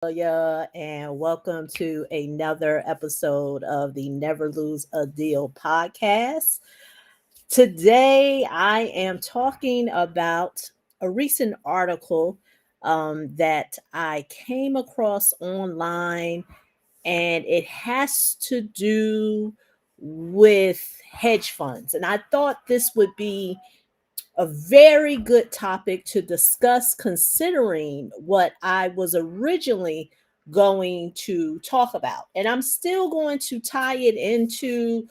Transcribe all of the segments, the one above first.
And welcome to another episode of the Never Lose a Deal podcast. Today, I am talking about a recent article that I came across online, and it has to do with hedge funds. And I thought this would be a very good topic to discuss, considering what I was originally going to talk about. And I'm still going to tie it into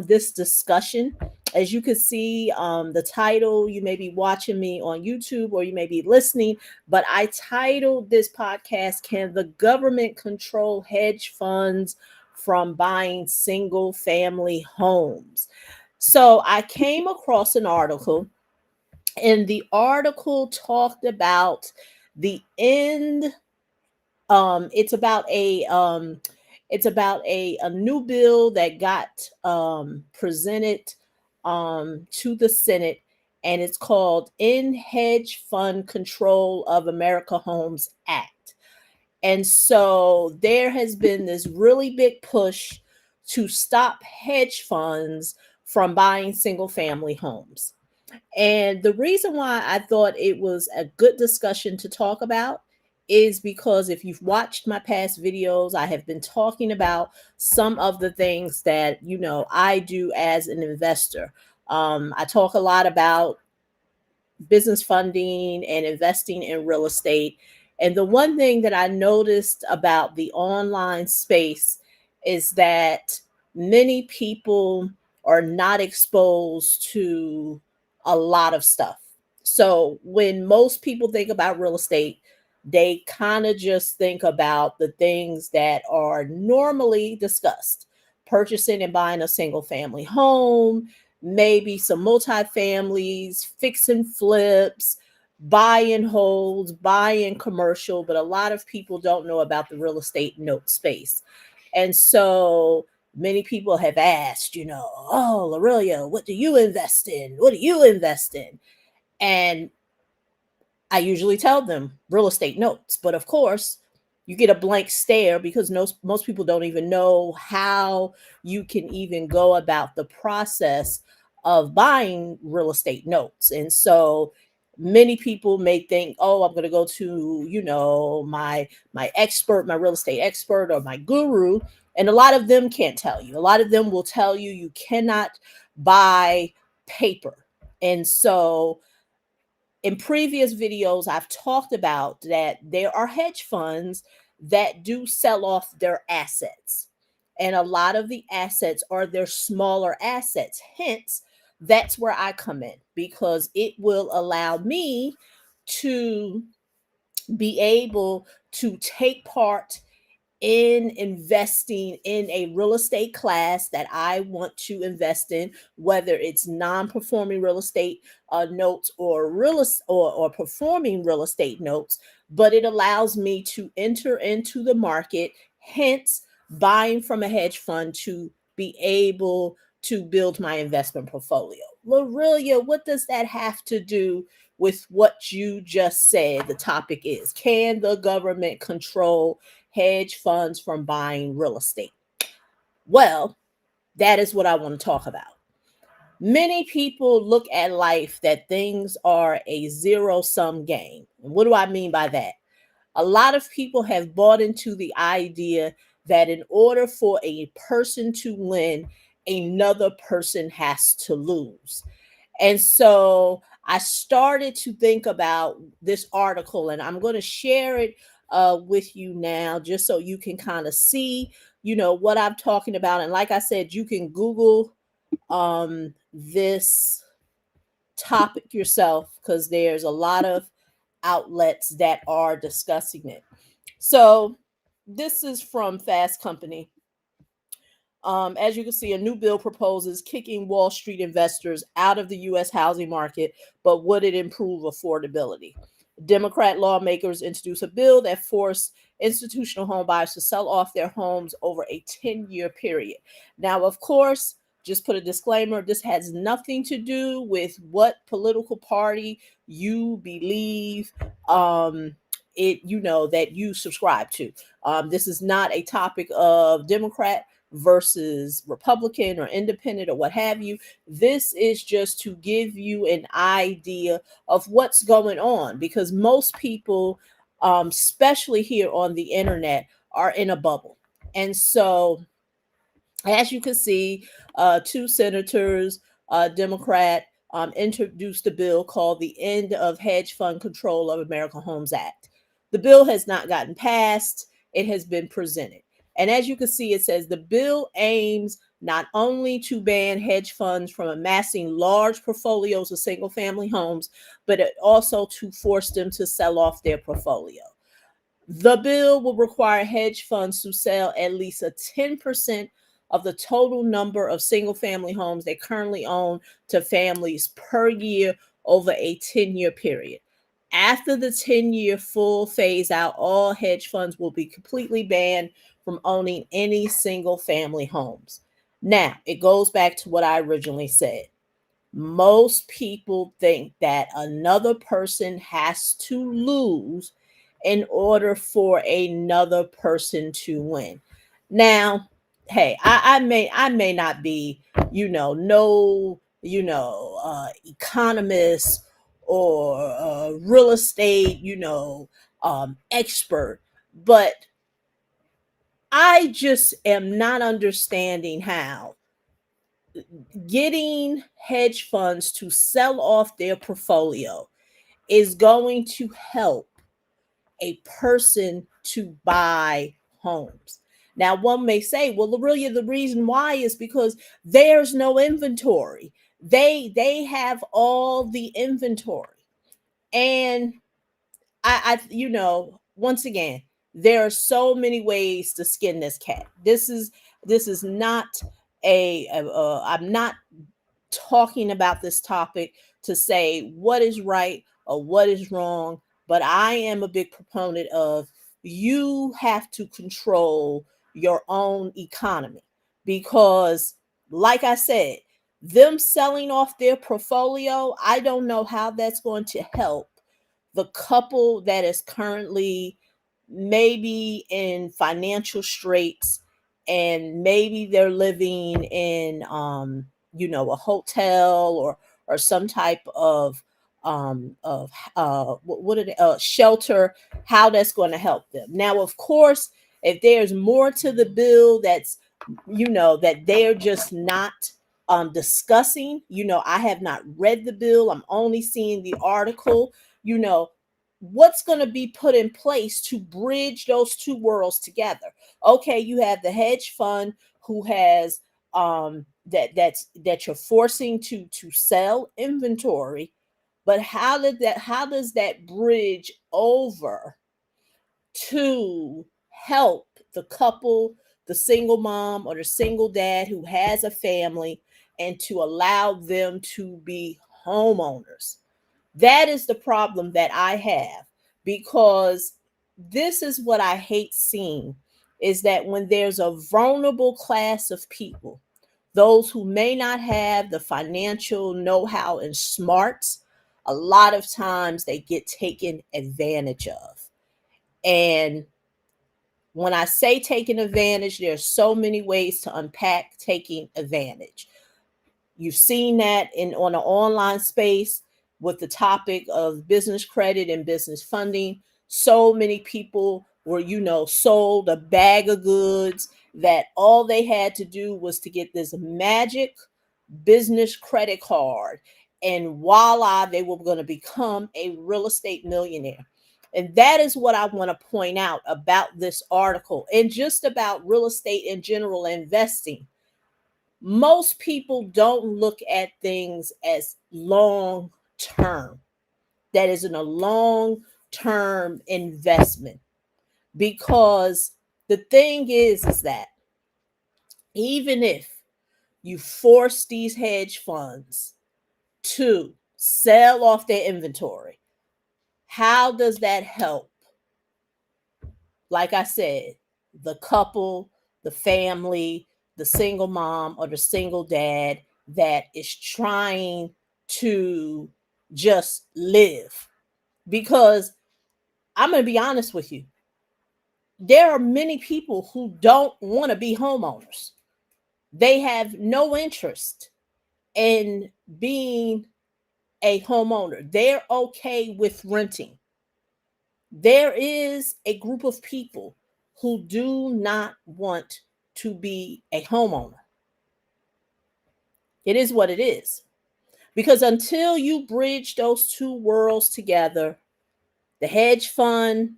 this discussion. As you can see, the title, you may be watching me on YouTube or you may be listening, but I titled this podcast, Can the Government Control Hedge Funds from Buying Single Family Homes? So I came across an article, and the article talked about the end. It's about a new bill that got presented to the Senate, and it's called End Hedge Fund Control of America Homes Act. And so there has been this really big push to stop hedge funds from buying single family homes. And the reason why I thought it was a good discussion to talk about is because if you've watched my past videos, I have been talking about some of the things that, I do as an investor. I talk a lot about business funding and investing in real estate. And the one thing that I noticed about the online space is that many people are not exposed to a lot of stuff. So when most people think about real estate, they kind of just think about the things that are normally discussed: purchasing and buying a single family home, maybe some multifamilies, fix and flips, buy and holds, buy and commercial, but a lot of people don't know about the real estate note space. And so many people have asked, oh, Lorelia, what do you invest in? What do you invest in? And I usually tell them real estate notes. But of course, you get a blank stare because most people don't even know how you can even go about the process of buying real estate notes. And so many people may think, oh, I'm going to go to, my expert, my real estate expert, or my guru. And a lot of them can't tell you. A lot of them will tell you you cannot buy paper. And so in previous videos, I've talked about that there are hedge funds that do sell off their assets. And a lot of the assets are their smaller assets. Hence, that's where I come in, because it will allow me to be able to take part in investing in a real estate class that I want to invest in, whether it's non-performing real estate notes or or performing real estate notes. But it allows me to enter into the market, hence buying from a hedge fund to be able to build my investment portfolio. Lorelia, what does that have to do with what you just said? The topic is, can the government control hedge funds from buying real estate? Well, that is what I want to talk about. Many people look at life that things are a zero sum game. And what do I mean by that? A lot of people have bought into the idea that in order for a person to win, another person has to lose. And so I started to think about this article, and I'm going to share it with you now, just so you can kind of see, what I'm talking about. And like I said, you can Google this topic yourself, because there's a lot of outlets that are discussing it. So this is from Fast Company. As you can see, a new bill proposes kicking Wall Street investors out of the U.S. housing market, but would it improve affordability? Democrat lawmakers introduced a bill that forced institutional home buyers to sell off their homes over a 10-year period. Now, of course, just put a disclaimer, this has nothing to do with what political party you believe that you subscribe to. This is not a topic of Democrat versus Republican or independent or what have you. This is just to give you an idea of what's going on, because most people, especially here on the internet, are in a bubble. And so, as you can see, two senators, Democrat, introduced a bill called the End of Hedge Fund Control of American Homes Act. The bill has not gotten passed, it has been presented. And as you can see, it says the bill aims not only to ban hedge funds from amassing large portfolios of single family homes, but it also to force them to sell off their portfolio. The bill will require hedge funds to sell at least a 10% of the total number of single family homes they currently own to families per year over a 10-year period. After the 10-year full phase out, all hedge funds will be completely banned from owning any single family homes. Now, it goes back to what I originally said. Most people think that another person has to lose in order for another person to win. Now, hey, I may not be, no, economist or real estate, expert, but I just am not understanding how getting hedge funds to sell off their portfolio is going to help a person to buy homes. Now, one may say, well, really, the reason why is because there's no inventory. They have all the inventory. And once again, there are so many ways to skin this cat. This is not I'm not talking about this topic to say what is right or what is wrong, but I am a big proponent of you have to control your own economy, because, like I said, them selling off their portfolio, I don't know how that's going to help the couple that is currently maybe in financial straits, and maybe they're living in a hotel or some type of what are they, shelter, how that's going to help them. Now, of course, if there's more to the bill that's that they're just not discussing, I have not read the bill, I'm only seeing the article, you know what's going to be put in place to bridge those two worlds together. Okay, you have the hedge fund who has that you're forcing to sell inventory, but how does that bridge over to help the couple, the single mom or the single dad who has a family, and to allow them to be homeowners? That is the problem that I have, because this is what I hate seeing, is that when there's a vulnerable class of people, those who may not have the financial know-how and smarts, a lot of times they get taken advantage of. And when I say taking advantage, there's so many ways to unpack taking advantage. You've seen that on an online space with the topic of business credit and business funding. So many people were, sold a bag of goods that all they had to do was to get this magic business credit card, and voila, they were going to become a real estate millionaire. And that is what I want to point out about this article and just about real estate in general, investing. Most people don't look at things as long term. That isn't a long term investment, because the thing is that even if you force these hedge funds to sell off their inventory, how does that help? Like I said, the couple, the family, the single mom or the single dad that is trying to just live. Because I'm going to be honest with you. There are many people who don't want to be homeowners. They have no interest in being a homeowner. They're okay with renting. There is a group of people who do not want to be a homeowner. It is what it is. Because until you bridge those two worlds together, the hedge fund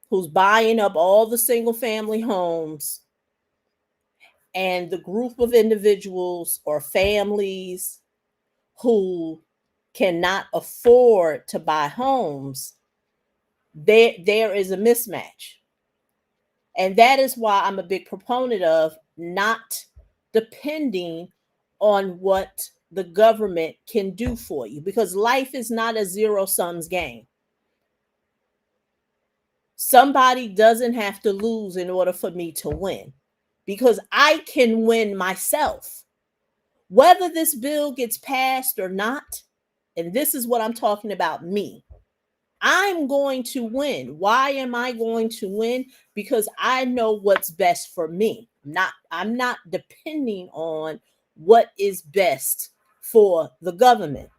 who's buying up all the single family homes and the group of individuals or families who cannot afford to buy homes, there is a mismatch. And that is why I'm a big proponent of not depending on what the government can do for you, because life is not a zero sums game. Somebody doesn't have to lose in order for me to win, because I can win myself. Whether this bill gets passed or not, and this is what I'm talking about, me. I'm going to win. Why am I going to win? Because I know what's best for me. I'm not depending on what is best for the government.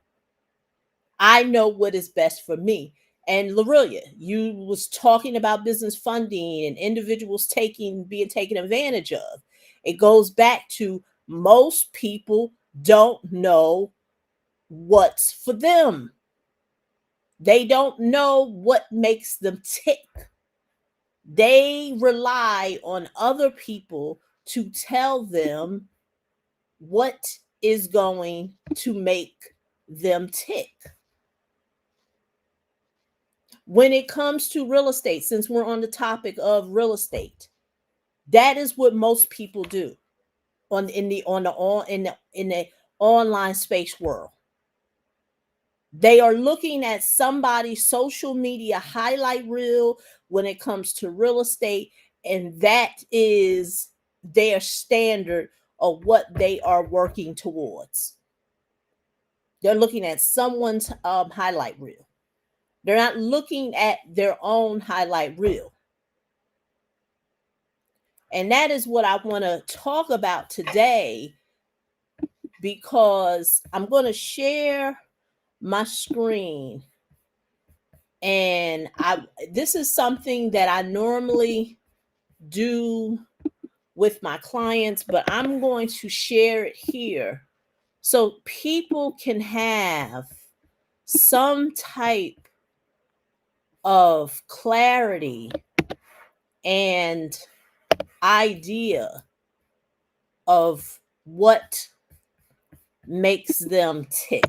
I know what is best for me. And Lorelia, you was talking about business funding and individuals being taken advantage of. It goes back to most people don't know what's for them. They don't know what makes them tick. They rely on other people to tell them what is going to make them tick. When it comes to real estate, since we're on the topic of real estate, that is what most people do in the online space world. They are looking at somebody's social media highlight reel when it comes to real estate, and that is their standard of what they are working towards. They're looking at someone's highlight reel. They're not looking at their own highlight reel. And that is what I want to talk about today, because I'm going to share my screen. And this is something that I normally do with my clients, but I'm going to share it here so people can have some type of clarity and idea of what makes them tick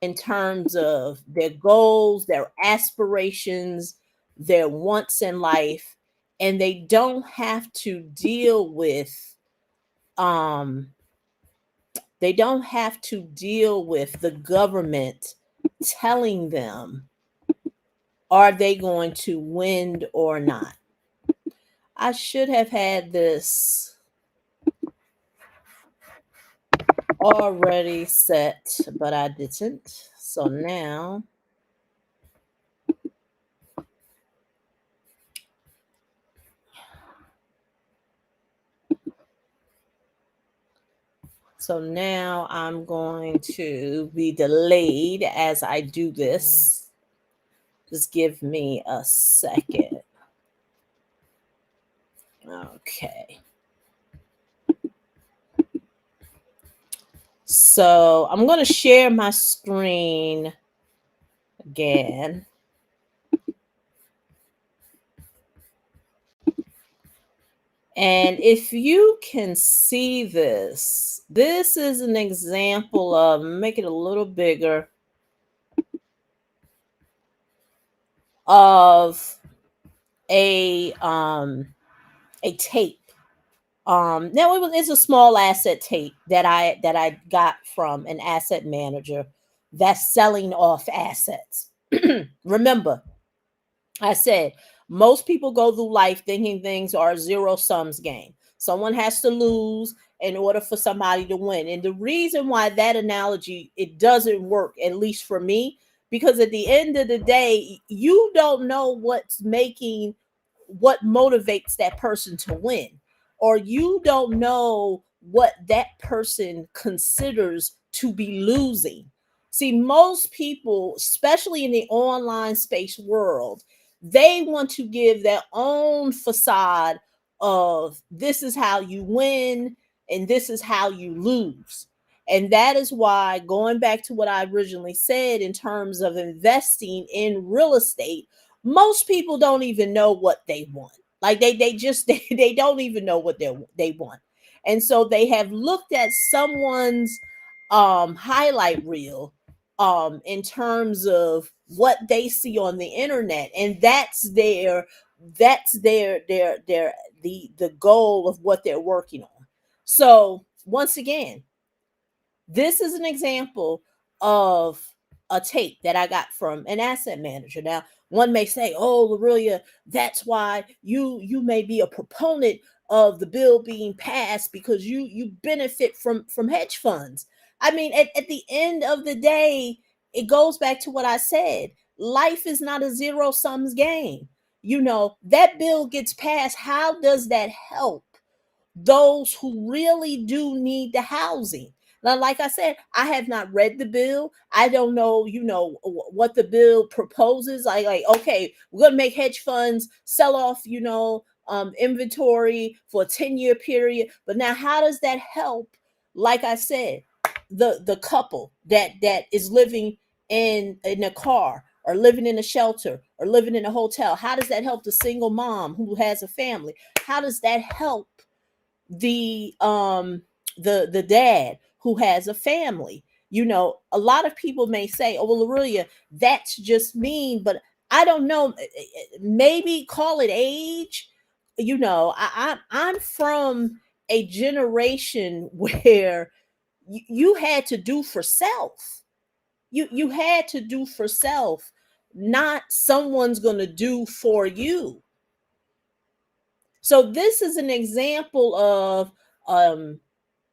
in terms of their goals, their aspirations, their wants in life, and they don't have to deal with the government telling them, are they going to win or not? I should have had this already set, but I didn't. So now I'm going to be delayed as I do this. Just give me a second. Okay. So I'm going to share my screen again. And if you can see this is an example of, make it a little bigger, of a tape. Now it's a small asset tape that I got from an asset manager that's selling off assets. Remember, I said most people go through life thinking things are a zero sums game. Someone has to lose in order for somebody to win. And the reason why that analogy, it doesn't work, at least for me, because at the end of the day, you don't know what motivates that person to win, or you don't know what that person considers to be losing. See, most people, especially in the online space world, they want to give their own facade of this is how you win and this is how you lose. And that is why, going back to what I originally said in terms of investing in real estate, most people don't even know what they want. Like they just they don't even know what they want. And so they have looked at someone's highlight reel in terms of what they see on the internet, and that's their the goal of what they're working on. So once again, this is an example of a tape that I got from an asset manager. Now, one may say, "Oh, Lorelia, that's why you may be a proponent of the bill being passed because you benefit from hedge funds." I mean, at the end of the day, it goes back to what I said. Life is not a zero sums game. That bill gets passed. How does that help those who really do need the housing? Now, like I said, I have not read the bill. I don't know, what the bill proposes. Like, okay, we're gonna make hedge funds sell off, inventory for a 10-year period. But now, how does that help? Like I said, the couple that is living in a car, or living in a shelter, or living in a hotel. How does that help the single mom who has a family? How does that help the dad who has a family? A lot of people may say, "Oh, well, Aurelia, that's just mean," but I don't know. Maybe call it age. I'm from a generation where you had to do for self. You had to do for self, not someone's gonna do for you. So this is an example of,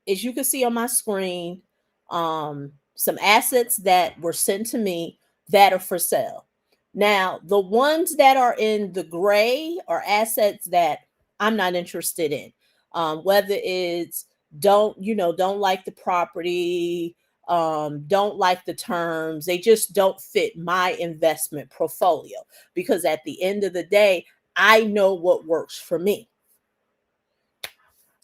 as you can see on my screen, some assets that were sent to me that are for sale. Now, the ones that are in the gray are assets that I'm not interested in. Whether it's don't like the property, don't like the terms, they just don't fit my investment portfolio, because at the end of the day, I know what works for me.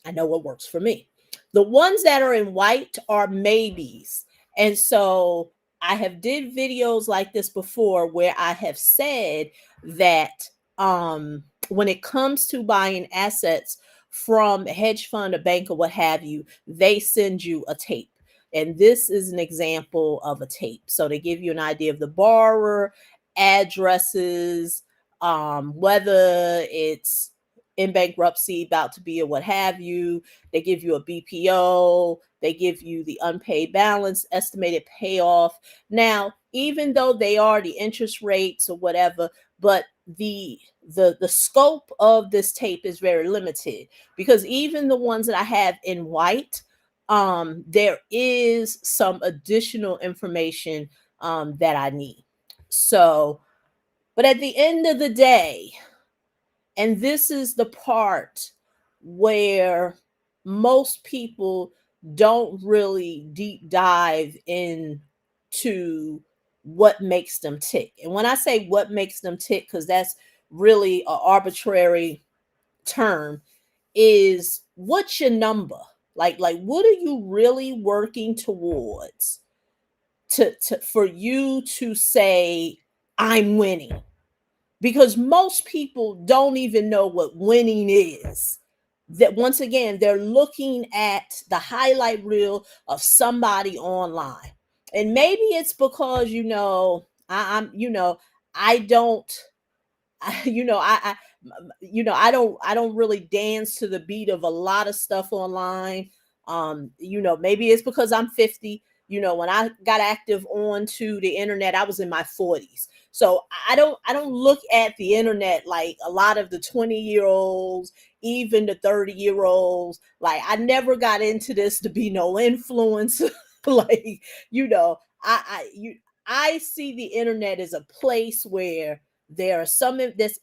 I know what works for me. The ones that are in white are maybes. And so I have did videos like this before where I have said that when it comes to buying assets from a hedge fund, a bank, or what have you, they send you a tape. And this is an example of a tape. So they give you an idea of the borrower, addresses, whether it's in bankruptcy, about to be, or what have you. They give you a BPO, they give you the unpaid balance, estimated payoff. Now, even though they are the interest rates or whatever, but the scope of this tape is very limited, because even the ones that I have in white, there is some additional information that I need. So, but at the end of the day, and this is the part where most people don't really deep dive into what makes them tick. And when I say what makes them tick, because that's really an arbitrary term, is what's your number? Like what are you really working towards to for you to say I'm winning? Because most people don't even know what winning is. That, once again, they're looking at the highlight reel of somebody online. And maybe it's because, I'm, I don't, I don't really dance to the beat of a lot of stuff online. Maybe it's because I'm 50. When I got active onto the internet, I was in my 40s. So I don't look at the internet like a lot of the 20-year-olds, even the 30-year-olds. Like, I never got into this to be no influencer. Like, you know, I I see the internet as a place where there's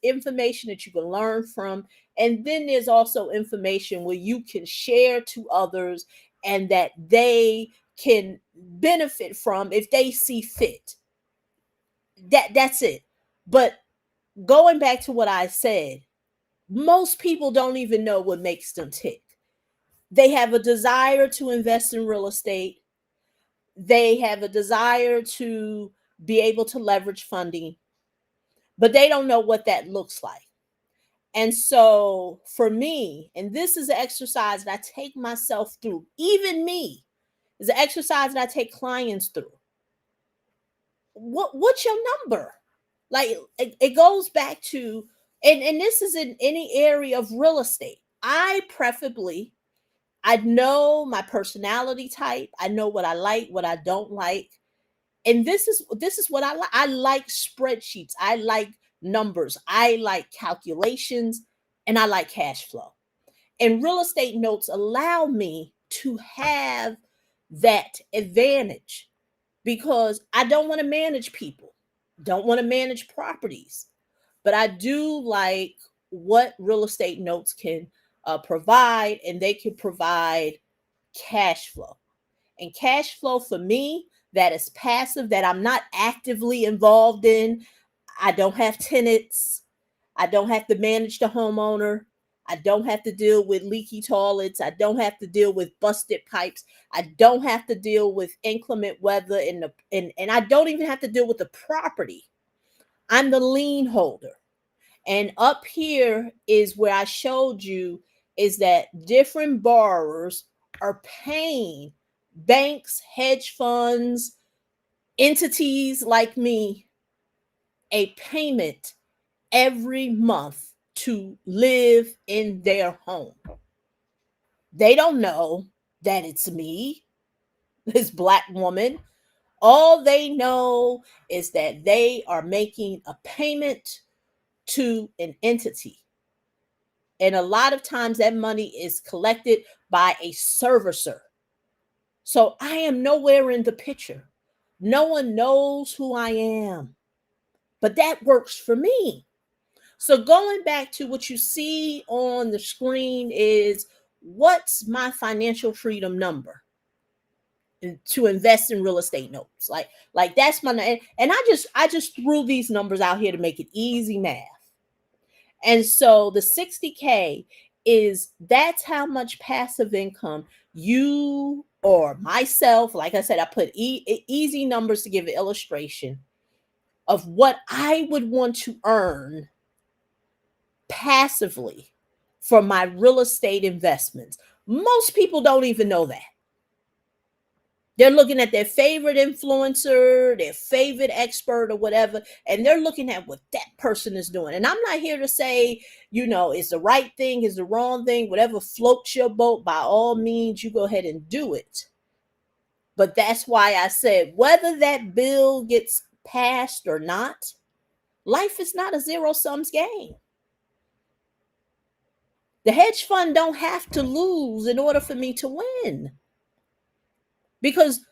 information that you can learn from, and then there's also information where you can share to others and that they can benefit from if they see fit. That's it. But going back to what I said, most people don't even know what makes them tick. They have a desire to invest in real estate. They have a desire to be able to leverage funding, but they don't know what that looks like. And so for me, and this is an exercise that I take myself through, even me, is an exercise that I take clients through. What's your number? Like it goes back to, and this is in any area of real estate. I know my personality type. I know what I like, what I don't like. And this is what I like. I like spreadsheets. I like numbers. I like calculations, and I like cash flow. And real estate notes allow me to have that advantage because I don't want to manage people, don't want to manage properties, but I do like what real estate notes can provide, and they can provide cash flow. And cash flow for me, that is passive, that I'm not actively involved in. I don't have tenants. I don't have to manage the homeowner. I don't have to deal with leaky toilets. I don't have to deal with busted pipes. I don't have to deal with inclement weather and I don't even have to deal with the property. I'm the lien holder. And up here is where I showed you is that different borrowers are paying banks, hedge funds, entities like me a payment every month to live in their home. They don't know that it's me, this Black woman. All they know is that they are making a payment to an entity. And a lot of times that money is collected by a servicer. So I am nowhere in the picture. No one knows who I am. But that works for me. So going back to what you see on the screen is what's my financial freedom number to invest in real estate notes. Like that's my, and I just threw these numbers out here to make it easy math. And so the 60K that's how much passive income you or myself, like I said, I put easy numbers to give an illustration of what I would want to earn passively for my real estate investments. Most people don't even know that. They're looking at their favorite influencer, their favorite expert, or whatever, and they're looking at what that person is doing. And I'm not here to say, it's the right thing, is the wrong thing, whatever floats your boat, by all means, you go ahead and do it. But that's why I said, whether that bill gets passed or not, life is not a zero-sum game. The hedge fund don't have to lose in order for me to win. Because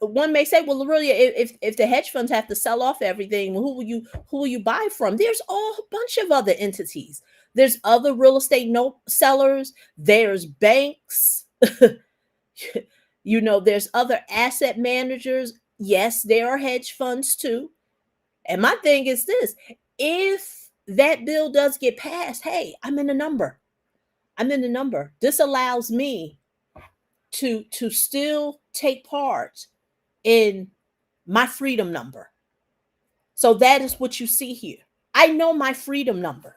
one may say, well, Lorelia, if the hedge funds have to sell off everything, who will you buy from? There's a whole bunch of other entities. There's other real estate note sellers. There's banks. There's other asset managers. Yes, there are hedge funds too. And my thing is this: if that bill does get passed, hey, I'm in the number. This allows me to still take part in my freedom number. So that is what you see here. I know my freedom number.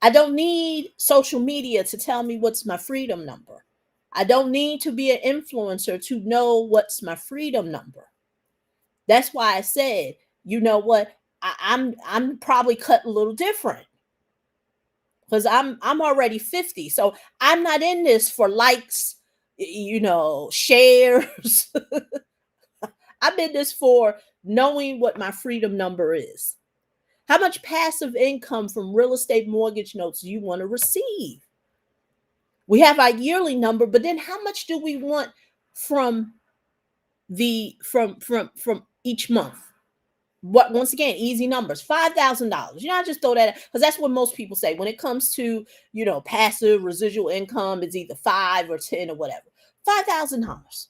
I don't need social media to tell me what's my freedom number. I don't need to be an influencer to know what's my freedom number. That's why I said, you know what? I'm probably cut a little different because I'm already 50. So I'm not in this for likes, shares. I'm in this for knowing what my freedom number is. How much passive income from real estate mortgage notes do you want to receive? We have our yearly number, but then how much do we want from the from each month. What, once again, easy numbers, $5,000. You know, I just throw that because that's what most people say when it comes to, passive residual income. It's either 5 or 10 or whatever. $5,000.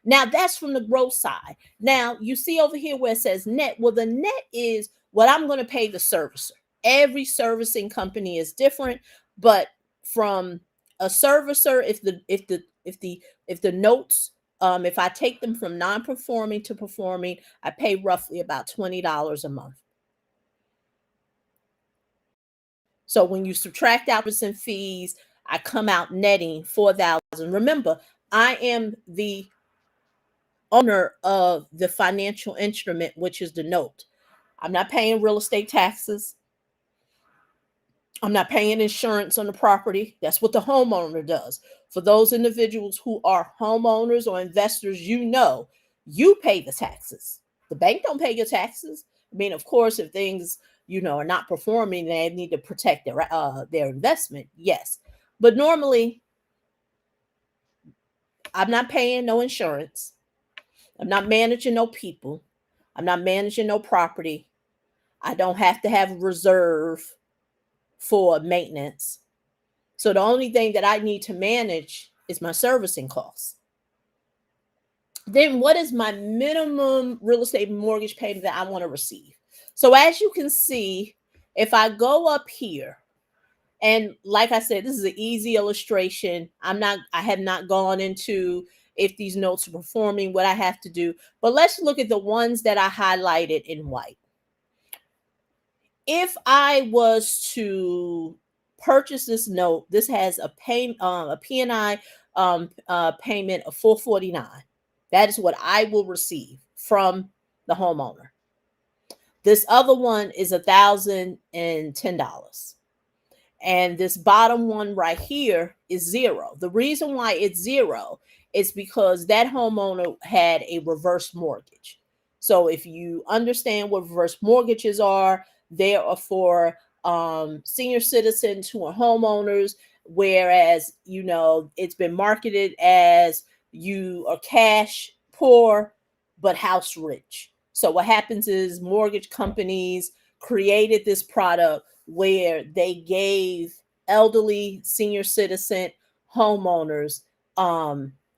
Now that's from the gross side. Now you see over here where it says net. Well, the net is what I'm going to pay the servicer. Every servicing company is different, but from a servicer, if the notes, if I take them from non-performing to performing, I pay roughly about $20 a month. So when you subtract out percent fees, I come out netting 4,000. Remember, I am the owner of the financial instrument, which is the note. I'm not paying real estate taxes. I'm not paying insurance on the property. That's what the homeowner does. For those individuals who are homeowners or investors, you pay the taxes. The bank don't pay your taxes. I mean, of course, if things, are not performing, they need to protect their investment. Yes. But normally, I'm not paying no insurance. I'm not managing no people. I'm not managing no property. I don't have to have a reserve for maintenance. So the only thing that I need to manage is my servicing costs. Then what is my minimum real estate mortgage payment that I want to receive? So as you can see, if I go up here, and like I said, this is an easy illustration. I have not gone into if these notes are performing, what I have to do. But let's look at the ones that I highlighted in white. If I was to purchase this note, this has a P&I payment of $449. That is what I will receive from the homeowner. This other one is $1,010. And this bottom one right here is zero. The reason why it's zero is because that homeowner had a reverse mortgage. So if you understand what reverse mortgages are, they are for senior citizens who are homeowners, whereas, it's been marketed as you are cash poor, but house rich. So what happens is mortgage companies created this product where they gave elderly senior citizen homeowners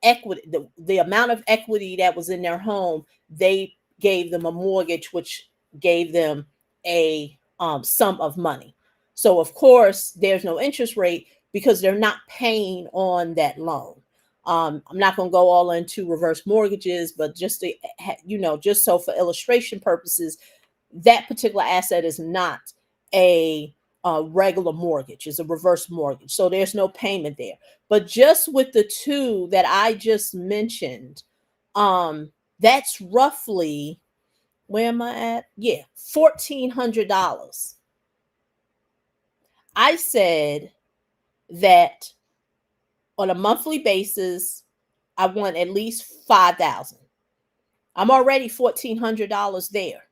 equity, the amount of equity that was in their home. They gave them a mortgage which gave them a sum of money. So of course there's no interest rate because they're not paying on that loan. I'm not going to go all into reverse mortgages, but just to, just so for illustration purposes, that particular asset is not a regular mortgage, is a reverse mortgage. So there's no payment there. But just with the two that I just mentioned, that's roughly, where am I at? Yeah, $1,400. I said that on a monthly basis, I want at least 5,000. I'm already $1,400 there.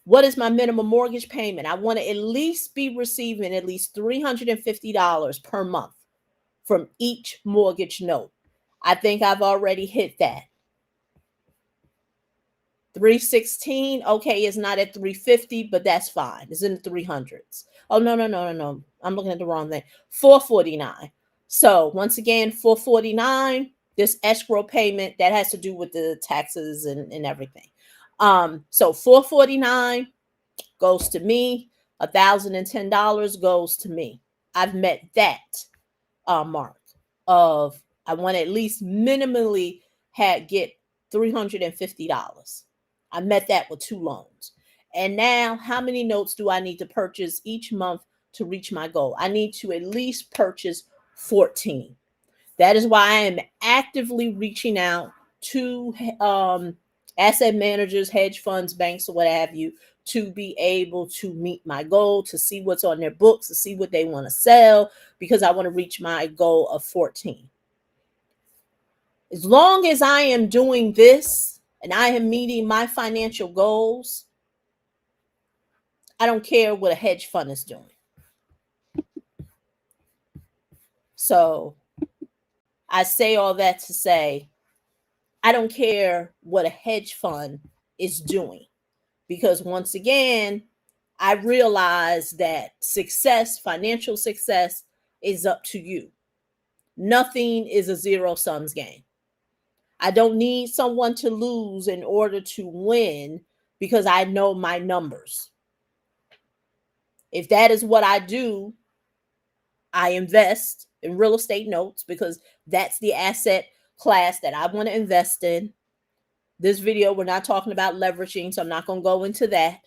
What is my minimum mortgage payment? I want to at least be receiving at least $350 per month from each mortgage note. I think I've already hit that. 316, okay, it's not at 350, but that's fine. It's in the 300s. Oh, no. I'm looking at the wrong thing. 449. So once again, 449, this escrow payment that has to do with the taxes and everything. So 449 goes to me. $1,010 goes to me. I've met that mark of I want to at least minimally get $350. I met that with 2 loans. And now how many notes do I need to purchase each month to reach my goal? I need to at least purchase 14. That is why I am actively reaching out to asset managers, hedge funds, banks, or what have you, to be able to meet my goal, to see what's on their books, to see what they want to sell, because I want to reach my goal of 14. As long as I am doing this and I am meeting my financial goals, I don't care what a hedge fund is doing. So I say all that to say, I don't care what a hedge fund is doing, because once again, I realize that success, financial success, is up to you. Nothing is a zero sums game. I don't need someone to lose in order to win, because I know my numbers. If that is what I do, I invest in real estate notes because that's the asset class that I want to invest in. This video, we're not talking about leveraging, so I'm not going to go into that.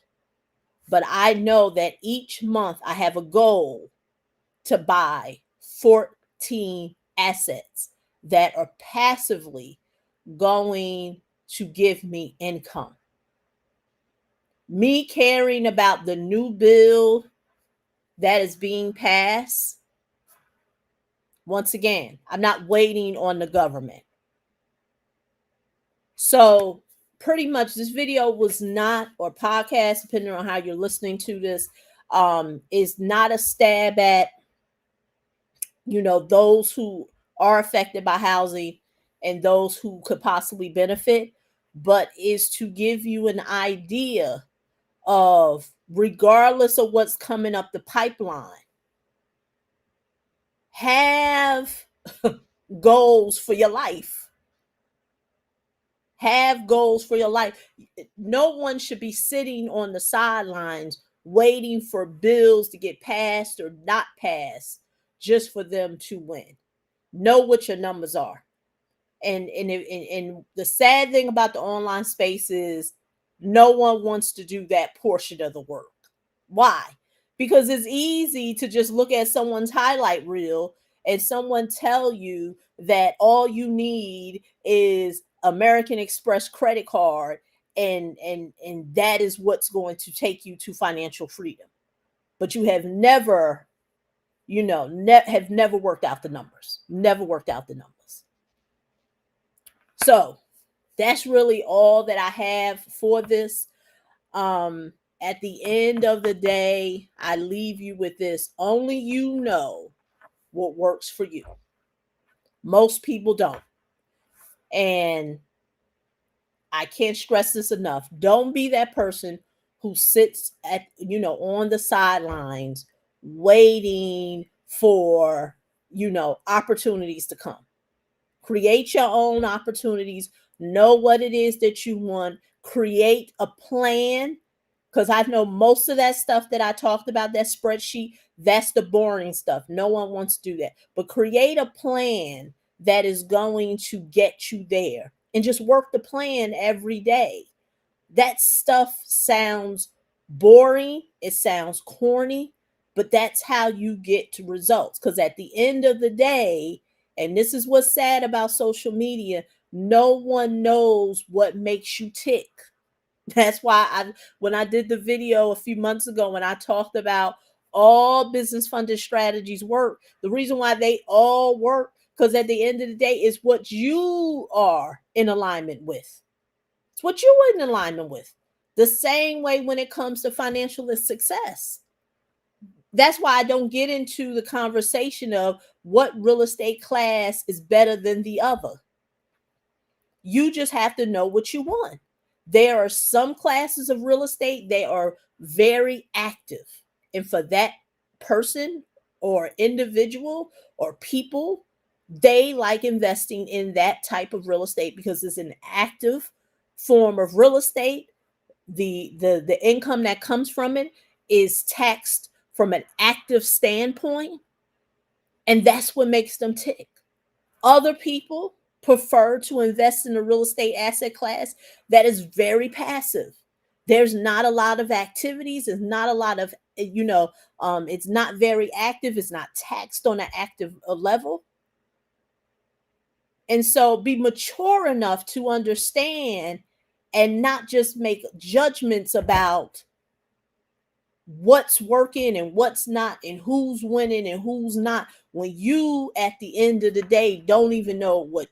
But I know that each month I have a goal to buy 14 assets that are passively going to give me income. Me caring about the new bill that is being passed, once again, I'm not waiting on the government. So pretty much this video was not, or podcast, depending on how you're listening to this, is not a stab at, those who are affected by housing and those who could possibly benefit, but is to give you an idea of, regardless of what's coming up the pipeline, have goals for your life. Have goals for your life. No one should be sitting on the sidelines waiting for bills to get passed or not passed just for them to win. Know what your numbers are. And the sad thing about the online space is no one wants to do that portion of the work. Why? Because it's easy to just look at someone's highlight reel and someone tell you that all you need is American Express credit card, and that is what's going to take you to financial freedom. But you have never, have never worked out the numbers. Never worked out the numbers. So that's really all that I have for this. At the end of the day, I leave you with this. Only you know what works for you. Most people don't. And I can't stress this enough. Don't be that person who sits at, on the sidelines waiting for, opportunities to come. Create your own opportunities. Know what it is that you want. Create a plan. Because I know most of that stuff that I talked about, that spreadsheet, that's the boring stuff. No one wants to do that. But create a plan that is going to get you there. And just work the plan every day. That stuff sounds boring. It sounds corny. But that's how you get to results. Because at the end of the day, and this is what's sad about social media, no one knows what makes you tick. That's why when I did the video a few months ago, when I talked about all business funded strategies work, the reason why they all work, because at the end of the day, is what you are in alignment with. It's what you are in alignment with. The same way when it comes to financial success. That's why I don't get into the conversation of what real estate class is better than the other. You just have to know what you want. There are some classes of real estate, they are very active. And for that person or individual or people, they like investing in that type of real estate because it's an active form of real estate. The income that comes from it is taxed from an active standpoint, and that's what makes them tick. Other people prefer to invest in a real estate asset class that is very passive. There's not a lot of activities. There's not a lot of, it's not very active. It's not taxed on an active level. And so be mature enough to understand and not just make judgments about what's working and what's not and who's winning and who's not, when you at the end of the day don't even know what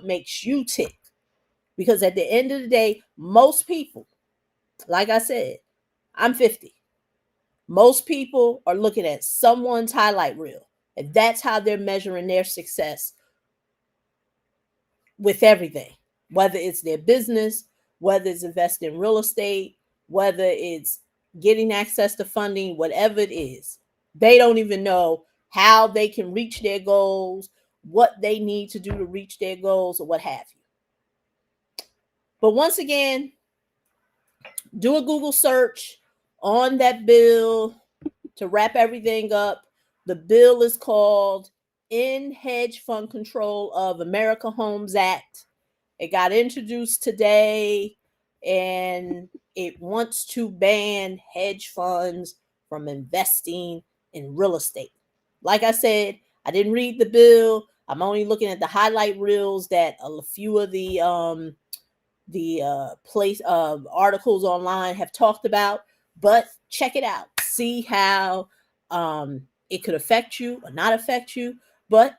makes you tick. Because at the end of the day, most people, like I said, I'm 50. Most people are looking at someone's highlight reel, and that's how they're measuring their success with everything. whether it's their business, whether it's investing in real estate, whether it's getting access to funding, whatever it is. They don't even know how they can reach their goals, what they need to do to reach their goals, or what have you. But once again, do a Google search on that bill to wrap everything up. The bill is called In Hedge Fund Control of America Homes Act. It got introduced today, and it wants to ban hedge funds from investing in real estate. Like I said, I didn't read the bill. I'm only looking at the highlight reels that a few of the articles online have talked about. But check it out. See how it could affect you or not affect you. But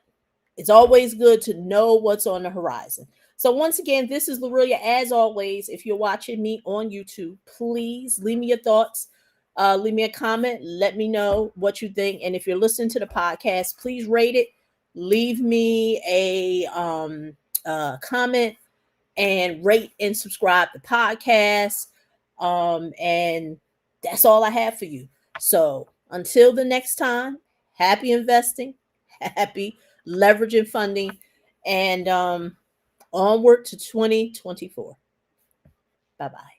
it's always good to know what's on the horizon. So once again, this is Lorelia. As always, if you're watching me on YouTube, please leave me your thoughts. Leave me a comment. Let me know what you think. And if you're listening to the podcast, please rate it. Leave me a comment and rate and subscribe the podcast. And that's all I have for you. So until the next time, happy investing, happy leveraging funding, and onward to 2024. Bye-bye.